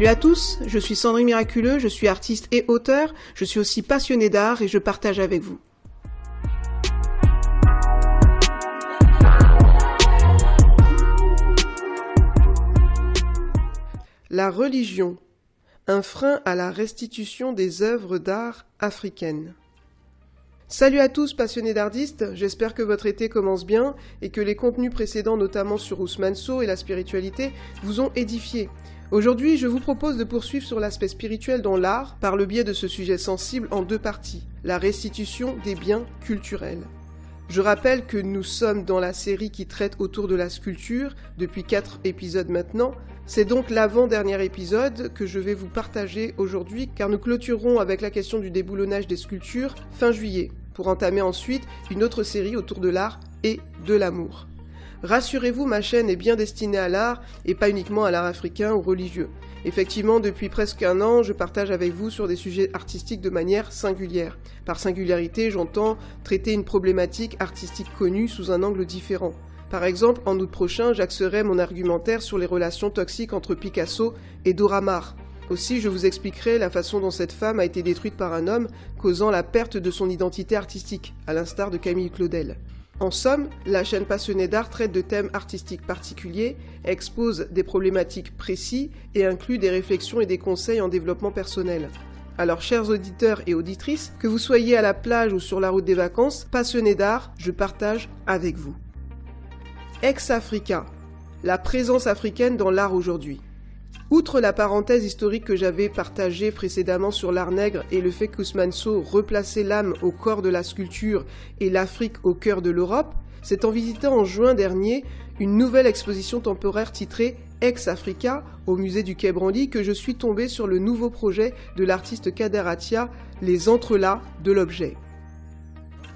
Salut à tous, je suis Sandrine Miraculeux, je suis artiste et auteur, je suis aussi passionnée d'art et je partage avec vous. La religion, un frein à la restitution des œuvres d'art africaines. Salut à tous passionnés d'artistes, j'espère que votre été commence bien et que les contenus précédents, notamment sur Ousmane Sow et la spiritualité, vous ont édifié. Aujourd'hui, je vous propose de poursuivre sur l'aspect spirituel dans l'art par le biais de ce sujet sensible en deux parties, la restitution des biens culturels. Je rappelle que nous sommes dans la série qui traite autour de la sculpture, depuis 4 épisodes maintenant. C'est donc l'avant-dernier épisode que je vais vous partager aujourd'hui, car nous clôturerons avec la question du déboulonnage des sculptures fin juillet, pour entamer ensuite une autre série autour de l'art et de l'amour. Rassurez-vous, ma chaîne est bien destinée à l'art et pas uniquement à l'art africain ou religieux. Effectivement, depuis presque un an, je partage avec vous sur des sujets artistiques de manière singulière. Par singularité, j'entends traiter une problématique artistique connue sous un angle différent. Par exemple, en août prochain, j'axerai mon argumentaire sur les relations toxiques entre Picasso et Dora Maar. Aussi, je vous expliquerai la façon dont cette femme a été détruite par un homme, causant la perte de son identité artistique, à l'instar de Camille Claudel. En somme, la chaîne Passionnée d'art traite de thèmes artistiques particuliers, expose des problématiques précis et inclut des réflexions et des conseils en développement personnel. Alors, chers auditeurs et auditrices, que vous soyez à la plage ou sur la route des vacances, passionnés d'art, je partage avec vous. Ex-Africa, la présence africaine dans l'art aujourd'hui. Outre la parenthèse historique que j'avais partagée précédemment sur l'art nègre et le fait qu'Ousmane Sow replaçait l'âme au corps de la sculpture et l'Afrique au cœur de l'Europe, c'est en visitant en juin dernier une nouvelle exposition temporaire titrée Ex-Africa au musée du Quai Branly que je suis tombée sur le nouveau projet de l'artiste Kader Attia, Les entrelacs de l'objet.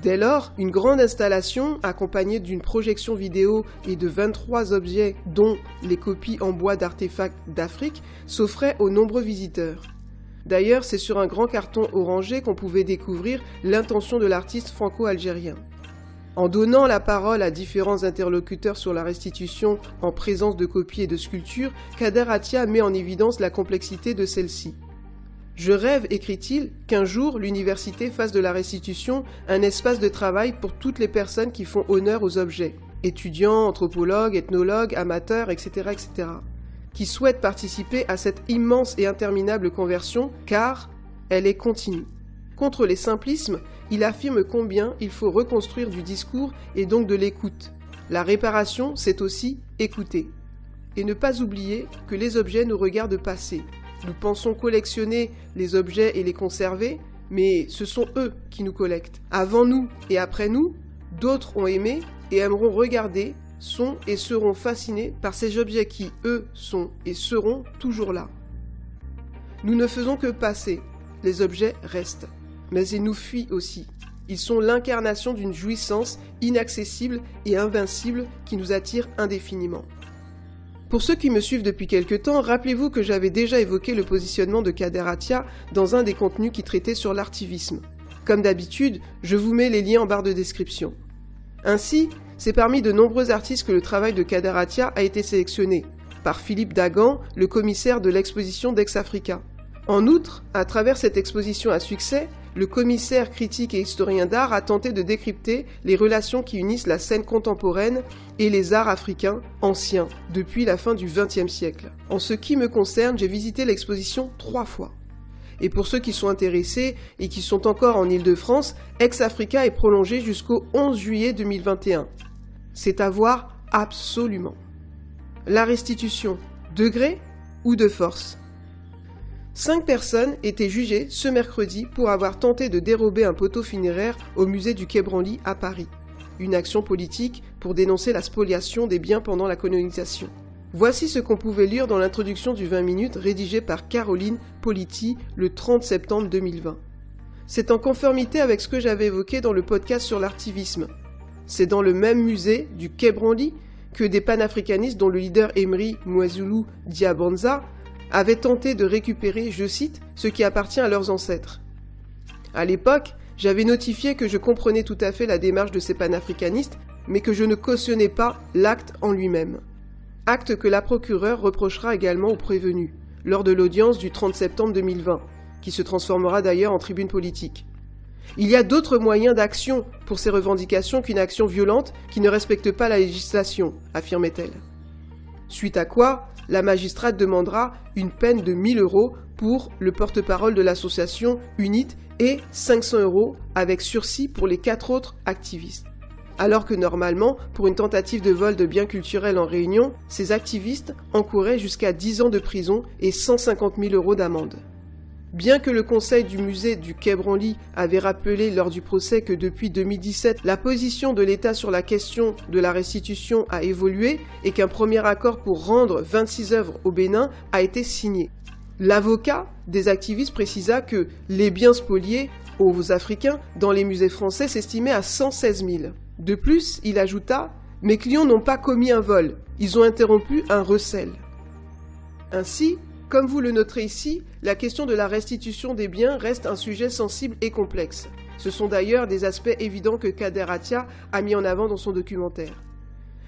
Dès lors, une grande installation, accompagnée d'une projection vidéo et de 23 objets, dont les copies en bois d'artefacts d'Afrique, s'offrait aux nombreux visiteurs. D'ailleurs, c'est sur un grand carton orangé qu'on pouvait découvrir l'intention de l'artiste franco-algérien. En donnant la parole à différents interlocuteurs sur la restitution en présence de copies et de sculptures, Kader Attia met en évidence la complexité de celle-ci. Je rêve, écrit-il, qu'un jour l'université fasse de la restitution un espace de travail pour toutes les personnes qui font honneur aux objets, étudiants, anthropologues, ethnologues, amateurs, etc., etc., qui souhaitent participer à cette immense et interminable conversion, car elle est continue. Contre les simplismes, il affirme combien il faut reconstruire du discours et donc de l'écoute. La réparation, c'est aussi écouter. Et ne pas oublier que les objets nous regardent passer. Nous pensons collectionner les objets et les conserver, mais ce sont eux qui nous collectent. Avant nous et après nous, d'autres ont aimé et aimeront regarder, sont et seront fascinés par ces objets qui, eux, sont et seront toujours là. Nous ne faisons que passer, les objets restent, mais ils nous fuient aussi. Ils sont l'incarnation d'une jouissance inaccessible et invincible qui nous attire indéfiniment. Pour ceux qui me suivent depuis quelque temps, rappelez-vous que j'avais déjà évoqué le positionnement de Kader Attia dans un des contenus qui traitait sur l'artivisme. Comme d'habitude, je vous mets les liens en barre de description. Ainsi, c'est parmi de nombreux artistes que le travail de Kader Attia a été sélectionné, par Philippe Dagan, le commissaire de l'exposition d'Ex-Africa. En outre, à travers cette exposition à succès, le commissaire critique et historien d'art a tenté de décrypter les relations qui unissent la scène contemporaine et les arts africains anciens, depuis la fin du XXe siècle. En ce qui me concerne, j'ai visité l'exposition 3 fois. Et pour ceux qui sont intéressés et qui sont encore en Île-de-France, Ex-Africa est prolongé jusqu'au 11 juillet 2021. C'est à voir absolument. La restitution, de gré ou de force ? 5 personnes étaient jugées ce mercredi pour avoir tenté de dérober un poteau funéraire au musée du Quai Branly à Paris. Une action politique pour dénoncer la spoliation des biens pendant la colonisation. Voici ce qu'on pouvait lire dans l'introduction du 20 minutes rédigée par Caroline Politi le 30 septembre 2020. C'est en conformité avec ce que j'avais évoqué dans le podcast sur l'artivisme. C'est dans le même musée du Quai Branly que des panafricanistes dont le leader Emery Mwazulu Diabanza avaient tenté de récupérer, je cite, ce qui appartient à leurs ancêtres. À l'époque, j'avais notifié que je comprenais tout à fait la démarche de ces panafricanistes, mais que je ne cautionnais pas l'acte en lui-même. Acte que la procureure reprochera également aux prévenus. lors de l'audience du 30 septembre 2020, qui se transformera d'ailleurs en tribune politique. Il y a d'autres moyens d'action pour ces revendications qu'une action violente qui ne respecte pas la législation, affirmait-elle. Suite à quoi, la magistrate demandera une peine de 1 000 € pour le porte-parole de l'association UNIT et 500 € avec sursis pour les 4 autres activistes. Alors que normalement, pour une tentative de vol de biens culturels en Réunion, ces activistes encouraient jusqu'à 10 ans de prison et 150 000 € d'amende. Bien que le conseil du musée du Quai Branly avait rappelé lors du procès que depuis 2017, la position de l'État sur la question de la restitution a évolué et qu'un premier accord pour rendre 26 œuvres au Bénin a été signé. L'avocat des activistes précisa que les biens spoliés aux Africains dans les musées français s'estimaient à 116 000. De plus, il ajouta « Mes clients n'ont pas commis un vol, ils ont interrompu un recel ». Ainsi, comme vous le noterez ici, la question de la restitution des biens reste un sujet sensible et complexe. Ce sont d'ailleurs des aspects évidents que Kader Attia a mis en avant dans son documentaire.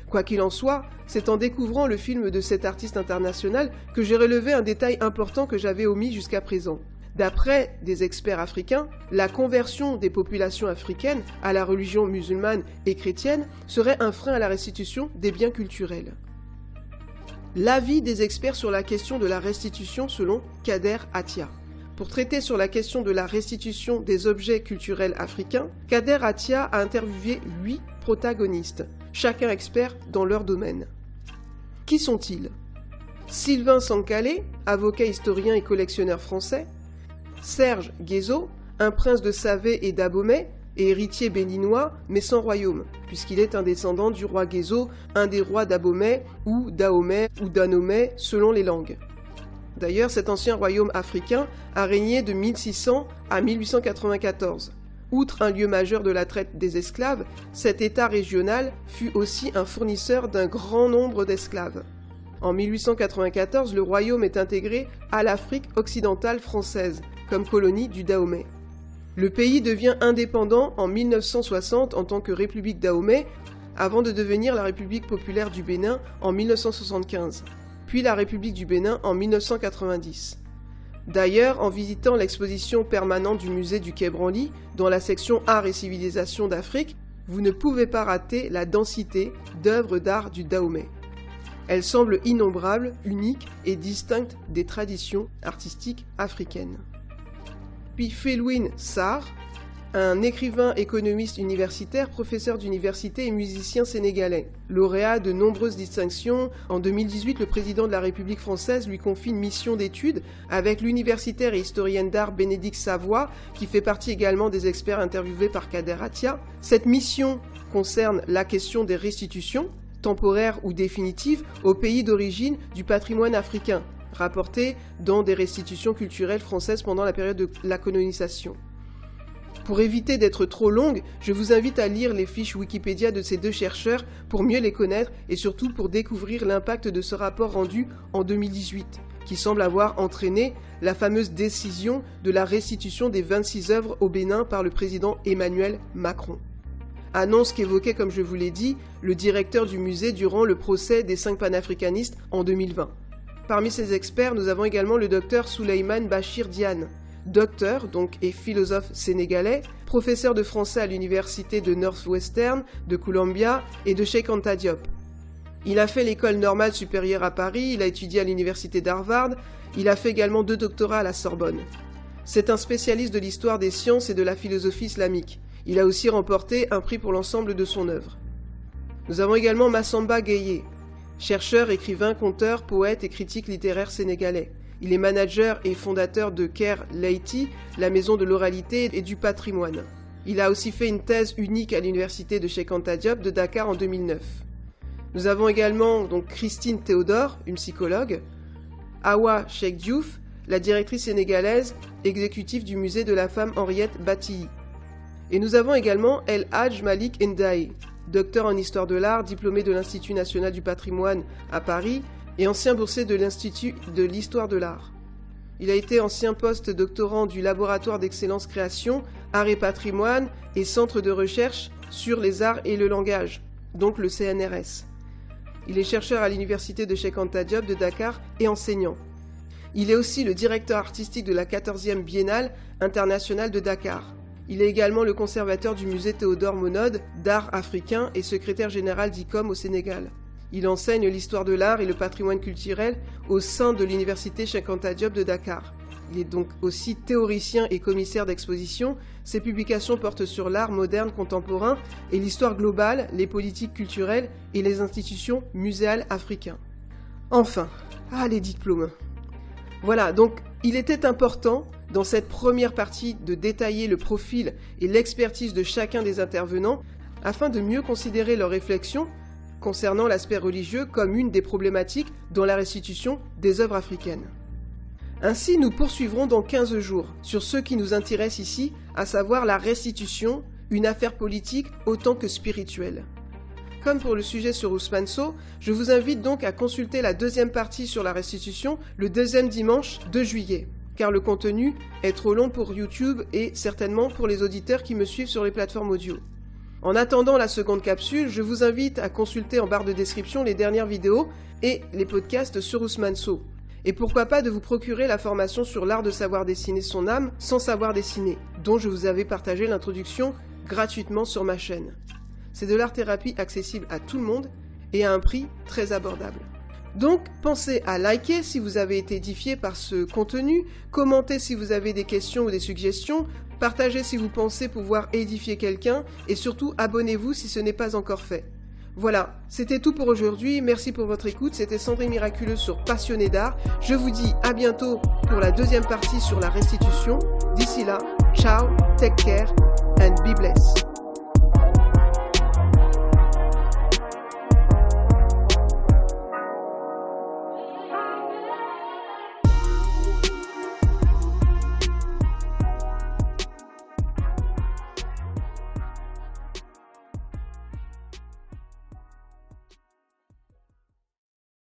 Quoi qu'il en soit, c'est en découvrant le film de cet artiste international que j'ai relevé un détail important que j'avais omis jusqu'à présent. D'après des experts africains, la conversion des populations africaines à la religion musulmane et chrétienne serait un frein à la restitution des biens culturels. L'avis des experts sur la question de la restitution selon Kader Attia. Pour traiter sur la question de la restitution des objets culturels africains, Kader Attia a interviewé 8 protagonistes, chacun expert dans leur domaine. Qui sont-ils? Sylvain Sankale, avocat historien et collectionneur français, Serge Guézo, un prince de Save et d'Abomey, et héritier béninois, mais sans royaume, puisqu'il est un descendant du roi Guézo, un des rois d'Abomey, ou d'Ahomey, ou d'Anomey, selon les langues. D'ailleurs, cet ancien royaume africain a régné de 1600 à 1894. Outre un lieu majeur de la traite des esclaves, cet État régional fut aussi un fournisseur d'un grand nombre d'esclaves. En 1894, le royaume est intégré à l'Afrique occidentale française, comme colonie du Dahomey. Le pays devient indépendant en 1960 en tant que République Dahomey, avant de devenir la République populaire du Bénin en 1975, puis la République du Bénin en 1990. D'ailleurs, en visitant l'exposition permanente du musée du Quai Branly, dans la section Arts et Civilisation d'Afrique, vous ne pouvez pas rater la densité d'œuvres d'art du Dahomey. Elle semble innombrable, unique et distincte des traditions artistiques africaines. Puis Felwine Sarr, un écrivain économiste universitaire, professeur d'université et musicien sénégalais. Lauréat de nombreuses distinctions, en 2018, le président de la République française lui confie une mission d'études avec l'universitaire et historienne d'art Bénédicte Savoie, qui fait partie également des experts interviewés par Kader Attia. Cette mission concerne la question des restitutions, temporaires ou définitives, aux pays d'origine du patrimoine africain, rapporté dans des restitutions culturelles françaises pendant la période de la colonisation. Pour éviter d'être trop longue, je vous invite à lire les fiches Wikipédia de ces deux chercheurs pour mieux les connaître et surtout pour découvrir l'impact de ce rapport rendu en 2018, qui semble avoir entraîné la fameuse décision de la restitution des 26 œuvres au Bénin par le président Emmanuel Macron. Annonce qu'évoquait, comme je vous l'ai dit, le directeur du musée durant le procès des 5 panafricanistes en 2020. Parmi ces experts, nous avons également le docteur Souleymane Bachir Diane, docteur donc et philosophe sénégalais, professeur de français à l'université de Northwestern, de Columbia et de Cheikh Anta Diop. Il a fait l'école normale supérieure à Paris, il a étudié à l'université d'Harvard, il a fait également 2 doctorats à la Sorbonne. C'est un spécialiste de l'histoire des sciences et de la philosophie islamique. Il a aussi remporté un prix pour l'ensemble de son œuvre. Nous avons également Massamba Gueye, chercheur, écrivain, conteur, poète et critique littéraire sénégalais. Il est manager et fondateur de Ker Leyti, la maison de l'oralité et du patrimoine. Il a aussi fait une thèse unique à l'université de Cheikh Anta Diop de Dakar en 2009. Nous avons également donc Christine Théodore, une psychologue, Awa Cheikh Diouf, la directrice sénégalaise exécutive du musée de la femme Henriette Batilly. Et nous avons également El Hadj Malik Ndaye, docteur en histoire de l'art, diplômé de l'Institut national du patrimoine à Paris et ancien boursier de l'Institut de l'histoire de l'art. Il a été ancien post-doctorant du laboratoire d'excellence création, art et patrimoine et centre de recherche sur les arts et le langage, donc le CNRS. Il est chercheur à l'université de Cheikh Anta Diop de Dakar et enseignant. Il est aussi le directeur artistique de la 14e Biennale internationale de Dakar. Il est également le conservateur du musée Théodore Monod d'art africain et secrétaire général d'ICOM au Sénégal. Il enseigne l'histoire de l'art et le patrimoine culturel au sein de l'université Cheikh Anta Diop de Dakar. Il est donc aussi théoricien et commissaire d'exposition. Ses publications portent sur l'art moderne contemporain et l'histoire globale, les politiques culturelles et les institutions muséales africains. Enfin, les diplômes. Voilà, donc il était important dans cette première partie de détailler le profil et l'expertise de chacun des intervenants afin de mieux considérer leurs réflexions concernant l'aspect religieux comme une des problématiques dans la restitution des œuvres africaines. Ainsi, nous poursuivrons dans 15 jours sur ce qui nous intéresse ici, à savoir la restitution, une affaire politique autant que spirituelle. Comme pour le sujet sur Ousmane Sow, je vous invite donc à consulter la deuxième partie sur la restitution le deuxième dimanche 2 juillet, car le contenu est trop long pour YouTube et certainement pour les auditeurs qui me suivent sur les plateformes audio. En attendant la seconde capsule, je vous invite à consulter en barre de description les dernières vidéos et les podcasts sur Ousmane Sow. Et pourquoi pas de vous procurer la formation sur l'art de savoir dessiner son âme sans savoir dessiner, dont je vous avais partagé l'introduction gratuitement sur ma chaîne. C'est de l'art-thérapie accessible à tout le monde et à un prix très abordable. Donc, pensez à liker si vous avez été édifié par ce contenu, commentez si vous avez des questions ou des suggestions, partagez si vous pensez pouvoir édifier quelqu'un et surtout abonnez-vous si ce n'est pas encore fait. Voilà, c'était tout pour aujourd'hui, merci pour votre écoute, c'était Sandrine Miraculeuse sur Passionné d'art. Je vous dis à bientôt pour la deuxième partie sur la restitution. D'ici là, ciao, take care and be blessed.